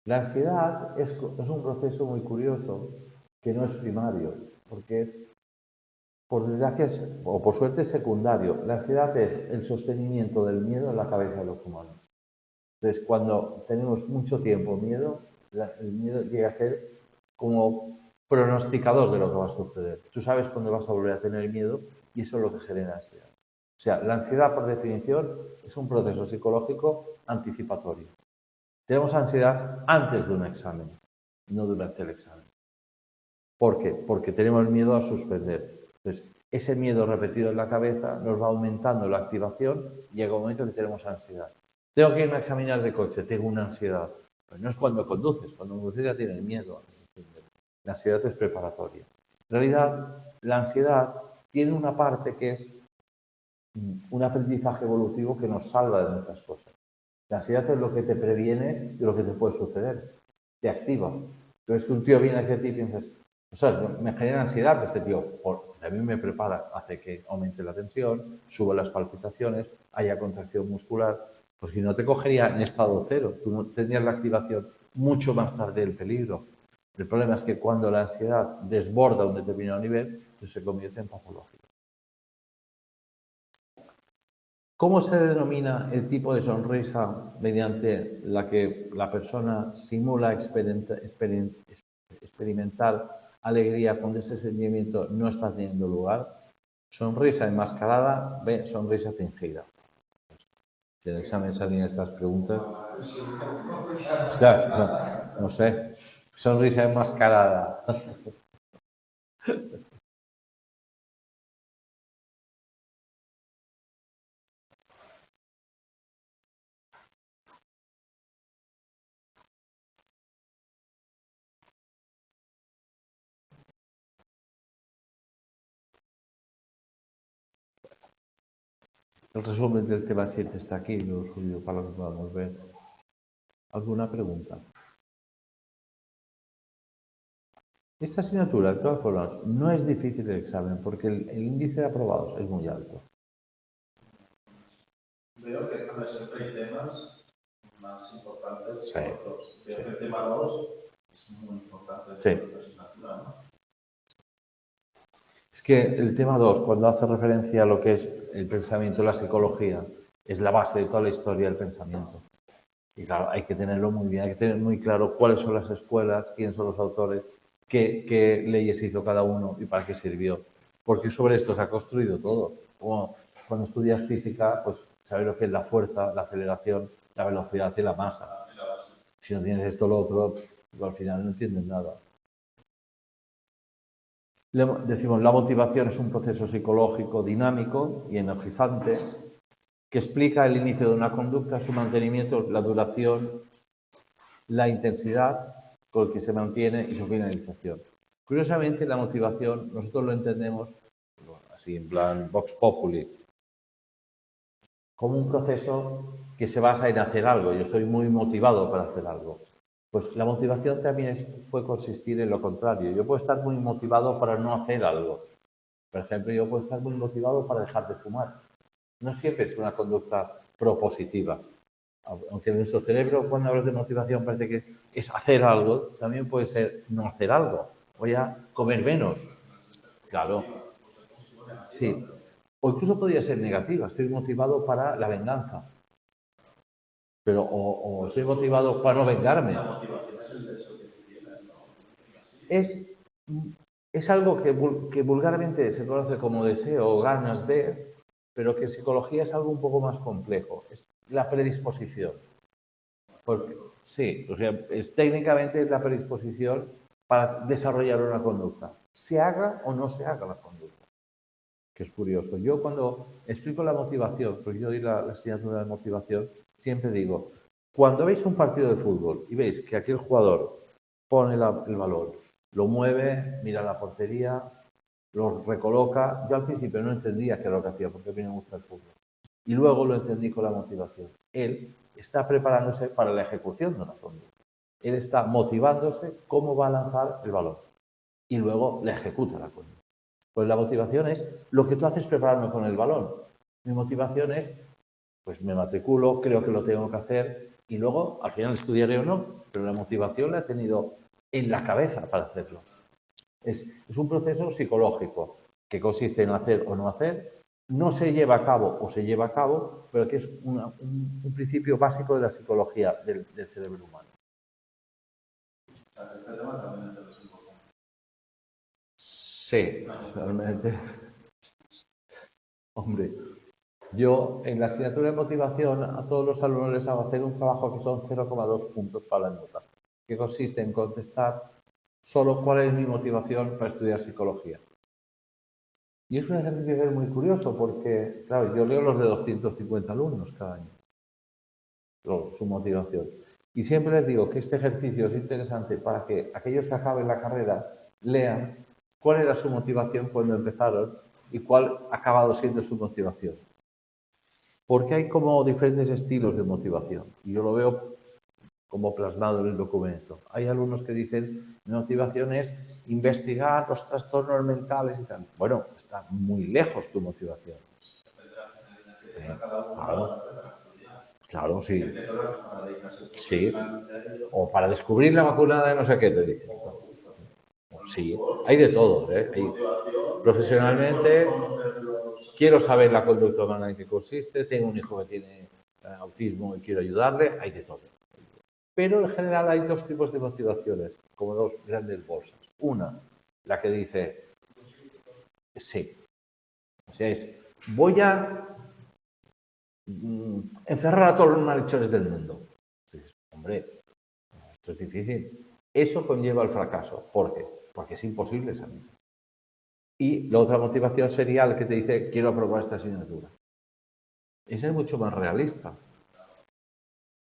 La ansiedad es un proceso muy curioso que no es primario, porque es, por desgracia, o por suerte, es secundario. La ansiedad es el sostenimiento del miedo en la cabeza de los humanos. Entonces, cuando tenemos mucho tiempo miedo, el miedo llega a ser como pronosticador de lo que va a suceder. Tú sabes cuándo vas a volver a tener miedo y eso es lo que genera ansiedad. O sea, la ansiedad, por definición, es un proceso psicológico anticipatorio. Tenemos ansiedad antes de un examen, no durante el examen. ¿Por qué? Porque tenemos miedo a suspender. Entonces, ese miedo repetido en la cabeza nos va aumentando la activación y llega un momento que tenemos ansiedad. Tengo que irme a examinar de coche, tengo una ansiedad. Pues no es cuando conduces ya tienes miedo a suspender. La ansiedad es preparatoria. En realidad, la ansiedad tiene una parte que es un aprendizaje evolutivo que nos salva de muchas cosas. La ansiedad es lo que te previene de lo que te puede suceder. Te activa. Entonces, que un tío viene hacia ti y piensas, o sea, me genera ansiedad que este tío, a mí me prepara, hace que aumente la tensión, suba las palpitaciones, haya contracción muscular. Pues si no te cogería en estado cero, tú no tendrías la activación mucho más tarde del peligro. El problema es que cuando la ansiedad desborda un determinado nivel, pues se convierte en patológico. ¿Cómo se denomina el tipo de sonrisa mediante la que la persona simula experimentar alegría cuando ese sentimiento no está teniendo lugar? Sonrisa enmascarada, B, sonrisa fingida. Si en el examen salen estas preguntas, o sea, no sé, sonrisa enmascarada. El resumen del tema 7 está aquí, lo he subido para que podamos ver. ¿Alguna pregunta? Esta asignatura, de todas formas, no es difícil el examen porque el índice de aprobados es muy alto. Veo que siempre hay temas más importantes Sí, que otros. Veo sí. que el tema 2 es muy importante Sí. en esta asignatura, ¿no? Es que el tema 2, cuando hace referencia a lo que es el pensamiento, la psicología, es la base de toda la historia del pensamiento. Y claro, hay que tenerlo muy bien, hay que tener muy claro cuáles son las escuelas, quiénes son los autores, qué leyes hizo cada uno y para qué sirvió. Porque sobre esto se ha construido todo. Como cuando estudias física, pues sabes lo que es la fuerza, la aceleración, la velocidad y la masa. Si no tienes esto o lo otro, pues al final no entiendes nada. Decimos, la motivación es un proceso psicológico dinámico y energizante que explica el inicio de una conducta, su mantenimiento, la duración, la intensidad con la que se mantiene y su finalización. Curiosamente, la motivación nosotros lo entendemos, así en plan Vox Populi, como un proceso que se basa en hacer algo. Yo estoy muy motivado para hacer algo. Pues la motivación también puede consistir en lo contrario. Yo puedo estar muy motivado para no hacer algo. Por ejemplo, yo puedo estar muy motivado para dejar de fumar. No siempre es una conducta propositiva. Aunque en nuestro cerebro, cuando hablas de motivación, parece que es hacer algo, también puede ser no hacer algo. Voy a comer menos. Claro. Sí. O incluso podría ser negativa. Estoy motivado para la venganza. Pero, o estoy motivado para no vengarme. La motivación es el deseo que tú tienes, ¿no? Es es algo que vulgarmente se conoce como deseo o ganas de, pero que en psicología es algo un poco más complejo. Es la predisposición. Porque, sí, o sea, técnicamente es la predisposición para desarrollar una conducta, se haga o no se haga la conducta, que es curioso. Yo cuando explico la motivación, porque yo doy la asignatura de motivación, siempre digo, cuando veis un partido de fútbol y veis que aquel jugador pone el balón, lo mueve, mira la portería, lo recoloca, yo al principio no entendía qué era lo que hacía, porque a mí me gusta el fútbol. Y luego lo entendí con la motivación. Él está preparándose para la ejecución de una conducta. Él está motivándose cómo va a lanzar el balón. Y luego le ejecuta la conducta. Pues la motivación es lo que tú haces prepararme con el balón. Mi motivación es, pues me matriculo, creo que lo tengo que hacer y luego al final estudiaré o no, pero la motivación la he tenido en la cabeza para hacerlo. Es un proceso psicológico que consiste en hacer o no hacer, no se lleva a cabo o se lleva a cabo, pero que es un principio básico de la psicología del cerebro humano. Este tema también es importante. Sí, realmente. Hombre, yo en la asignatura de motivación a todos los alumnos les hago hacer un trabajo que son 0,2 puntos para la nota, que consiste en contestar solo cuál es mi motivación para estudiar psicología. Y es un ejercicio que es muy curioso porque, claro, yo leo los de 250 alumnos cada año, su motivación. Y siempre les digo que este ejercicio es interesante para que aquellos que acaben la carrera lean cuál era su motivación cuando empezaron y cuál ha acabado siendo su motivación. Porque hay como diferentes estilos de motivación. Y yo lo veo como plasmado en el documento. Hay alumnos que dicen, mi motivación es investigar los trastornos mentales y tal. Bueno, está muy lejos tu motivación. Claro, claro, sí. Sí. O para descubrir la vacuna de no sé qué te dicen. Sí, hay de todo. Profesionalmente, quiero saber la conducta humana en qué consiste, tengo un hijo que tiene autismo y quiero ayudarle, hay de todo. Pero en general hay dos tipos de motivaciones, como dos grandes bolsas. Una, la que dice, sí, o sea, es, voy a encerrar a todos los malhechores del mundo. Dices, hombre, esto es difícil. Eso conlleva el fracaso. ¿Por qué? Porque es imposible salir. Y la otra motivación sería la que te dice, quiero aprobar esta asignatura. Esa es mucho más realista.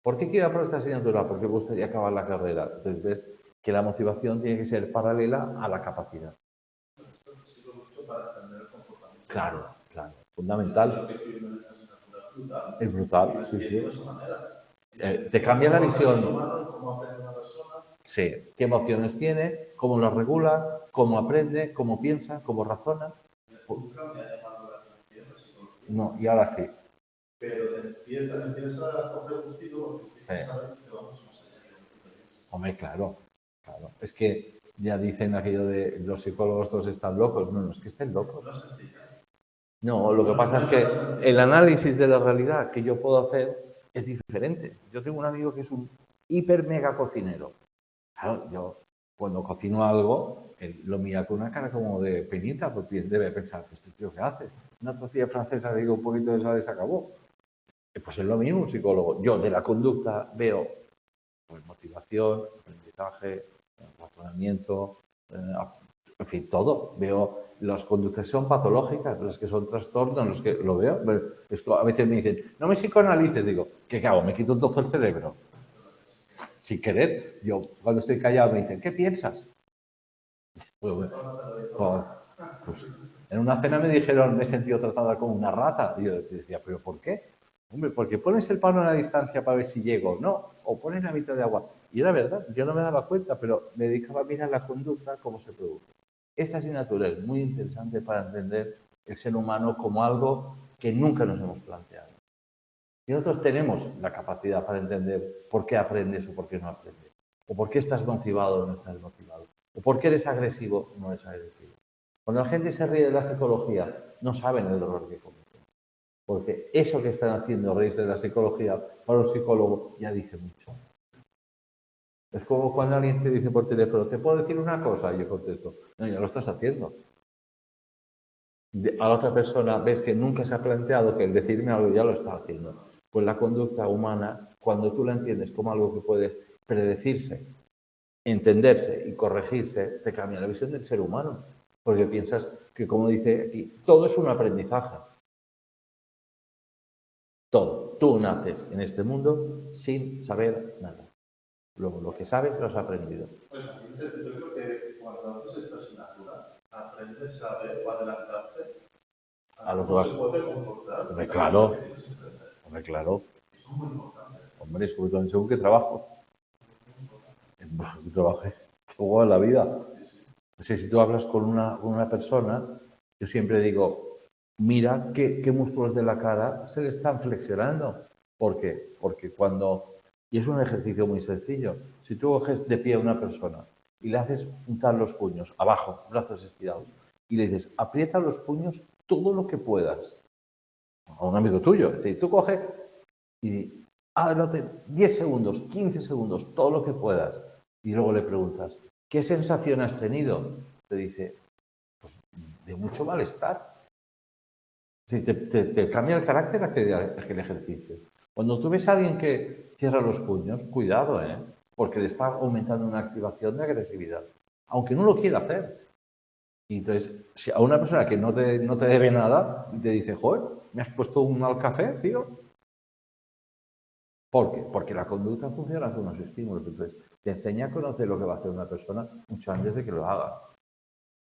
¿Por qué quiero aprobar esta asignatura? Porque me gustaría acabar la carrera. Entonces ves que la motivación tiene que ser paralela a la capacidad. Claro, claro. Fundamental. Es brutal, sí, sí. Te cambia la visión. Sí. ¿Qué emociones tiene? ¿Cómo las regula? ¿Cómo aprende? ¿Cómo piensa? ¿Cómo razona? No, y ahora sí. Pero empieza a coger gustito porque saben que vamos más allá de lo que piensas. Hombre, claro, claro. Es que ya dicen aquello de los psicólogos todos están locos. No, no es que estén locos. No, lo que pasa es que el análisis de la realidad que yo puedo hacer es diferente. Yo tengo un amigo que es un hiper mega cocinero. Claro, yo cuando cocino algo, él lo mira con una cara como de penita, porque debe pensar, ¿este tío qué hace? Una tortilla francesa, digo, un poquito de sal y se acabó. Pues es lo mismo un psicólogo. Yo de la conducta veo pues, motivación, aprendizaje, razonamiento, en fin, todo. Veo las conductas son patológicas, las que son trastornos, los que lo veo. A veces me dicen, no me psicoanalices. Digo, ¿qué hago? ¿Me quito un trozo el cerebro? Sin querer. Yo cuando estoy callado me dicen, ¿qué piensas? Pues, en una cena me dijeron, me he sentido tratada como una rata. Y yo decía, ¿pero por qué? Hombre, porque pones el palo a la distancia para ver si llego o no, o pones la mitad de agua. Y era verdad, yo no me daba cuenta, pero me dedicaba a mirar la conducta, cómo se produce. Esta asignatura es muy interesante para entender el ser humano como algo que nunca nos hemos planteado. Y nosotros tenemos la capacidad para entender por qué aprendes o por qué no aprendes, o por qué estás motivado o no estás motivado, o por qué eres agresivo o no eres agresivo. Cuando la gente se ríe de la psicología, no saben el error que cometen. Porque eso que están haciendo reírse de la psicología, para un psicólogo ya dice mucho. Es como cuando alguien te dice por teléfono, ¿te puedo decir una cosa? Y yo contesto, no, ya lo estás haciendo. A la otra persona ves que nunca se ha planteado que el decirme algo ya lo está haciendo. Pues la conducta humana, cuando tú la entiendes como algo que puede predecirse, entenderse y corregirse, te cambia la visión del ser humano. Porque piensas que, como dice aquí, todo es un aprendizaje. Todo. Tú naces en este mundo sin saber nada. Luego, lo que sabes lo has aprendido. Bueno, yo creo que cuando haces esta asignatura, aprendes a ver o adelantarte A lo que cómo vas. se puede comportar. Hombre, claro. Que tienes que entender. Hombre, claro. Eso es muy importante. Hombre, sobre todo en según qué trabajos. Trabajé toda la vida. O sea, si tú hablas con una persona, yo siempre digo, mira qué músculos de la cara se le están flexionando. ¿Por qué? Porque cuando... Y es un ejercicio muy sencillo. Si tú coges de pie a una persona y le haces juntar los puños abajo, brazos estirados, y le dices, aprieta los puños todo lo que puedas. A un amigo tuyo. Es decir, tú coges y háblate 10 segundos, 15 segundos, todo lo que puedas. Y luego le preguntas, ¿qué sensación has tenido? Te dice, pues de mucho malestar. Sí, te cambia el carácter aquel ejercicio. Cuando tú ves a alguien que cierra los puños, cuidado, porque le está aumentando una activación de agresividad, aunque no lo quiera hacer. Y entonces, si a una persona que no te debe nada y te dice, joder, me has puesto un mal café, tío. ¿Por qué? Porque la conducta funciona con unos estímulos. Entonces, te enseña a conocer lo que va a hacer una persona mucho antes de que lo haga.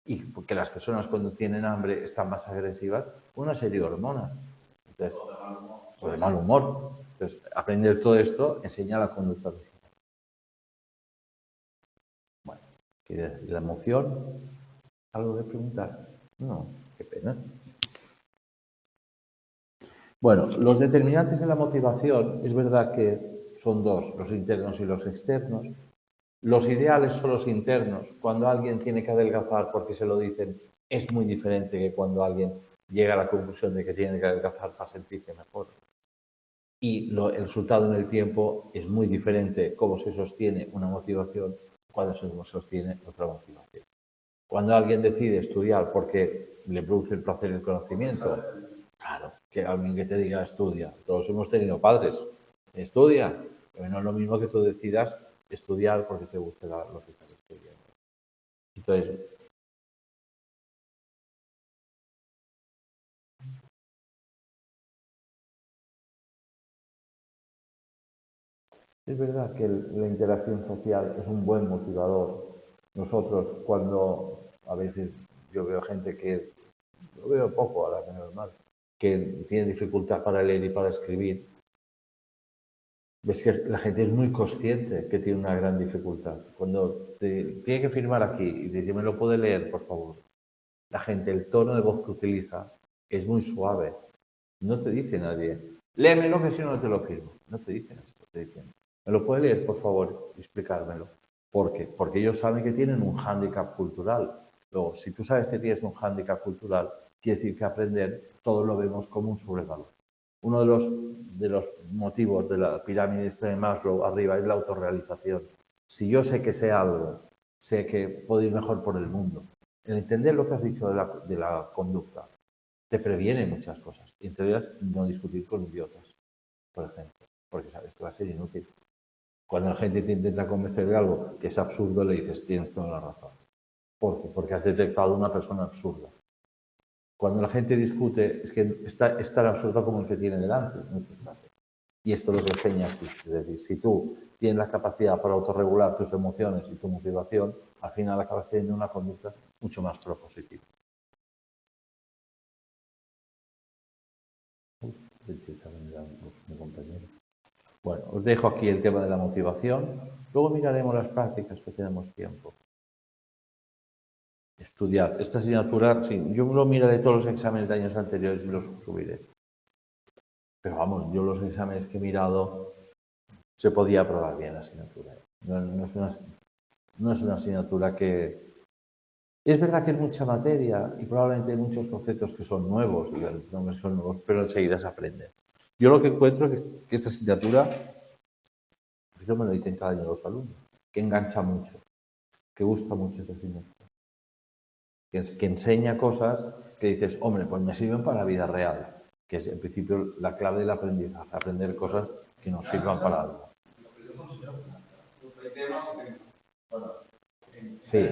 Y porque las personas cuando tienen hambre están más agresivas, una serie de hormonas. Entonces, o de mal humor. Entonces, aprender todo esto enseña la conducta de los humanos. Bueno, ¿y la emoción? ¿Algo de preguntar? No, qué pena. Bueno, los determinantes de la motivación, es verdad que son dos, los internos y los externos. Los ideales son los internos. Cuando alguien tiene que adelgazar porque se lo dicen, es muy diferente que cuando alguien llega a la conclusión de que tiene que adelgazar para sentirse mejor. Y el resultado en el tiempo es muy diferente cómo se sostiene una motivación cuando se sostiene otra motivación. Cuando alguien decide estudiar porque le produce el placer el conocimiento, claro, que alguien que te diga estudia. Todos hemos tenido padres, estudia, pero no es lo mismo que tú decidas estudiar porque te guste lo que estás estudiando. Entonces, es verdad que la interacción social es un buen motivador. Nosotros cuando a veces yo veo gente que, lo veo poco ahora, menos mal, que tiene dificultad para leer y para escribir, ves que la gente es muy consciente que tiene una gran dificultad. Cuando tiene que firmar aquí y dice, ¿me lo puede leer, por favor? La gente, el tono de voz que utiliza es muy suave. No te dice nadie, léemelo que si no, no te lo firmo. No te dicen esto, te dicen, ¿me lo puede leer, por favor, y explicármelo? ¿Por qué? Porque ellos saben que tienen un hándicap cultural. Luego, si tú sabes que tienes un hándicap cultural, quiere decir que aprender todos lo vemos como un sobrevalor. Uno de los motivos de la pirámide de Maslow arriba es la autorrealización. Si yo sé que sé algo, sé que puedo ir mejor por el mundo. El entender lo que has dicho de la conducta te previene muchas cosas. Y entre ellas, no discutir con idiotas, por ejemplo, porque sabes que va a ser inútil. Cuando la gente te intenta convencer de algo que es absurdo, le dices, tienes toda la razón. ¿Por qué? Porque has detectado una persona absurda. Cuando la gente discute, es que es tan absurdo como el que tiene delante, muchas veces. Y esto es lo que enseña aquí. Es decir, si tú tienes la capacidad para autorregular tus emociones y tu motivación, al final acabas teniendo una conducta mucho más propositiva. Bueno, os dejo aquí el tema de la motivación. Luego miraremos las prácticas que tenemos tiempo. Estudiar. Esta asignatura, sí, yo lo miraré todos los exámenes de años anteriores y los subiré. Pero vamos, yo los exámenes que he mirado se podía aprobar bien la asignatura. No es una asignatura que... Es verdad que es mucha materia y probablemente hay muchos conceptos que son nuevos, y los nombres son nuevos, pero enseguida se aprenden. Yo lo que encuentro es que esta asignatura, esto me lo dicen cada año los alumnos, que engancha mucho, que gusta mucho ese señor. Que enseña cosas que dices, hombre, pues me sirven para la vida real, que es en principio la clave del aprendizaje, aprender cosas que nos sirvan para algo. Bueno, en Sí.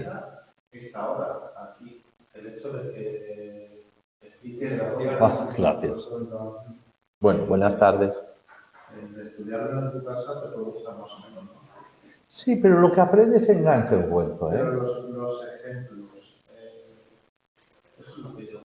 esta hora, aquí, el hecho de que explique Gracias. Bueno, buenas tardes. el estudiarlo en tu casa te puede gustar más o menos, ¿no? Sí, pero lo que aprendes engancha un cuento, ¿eh? Pero los ejemplos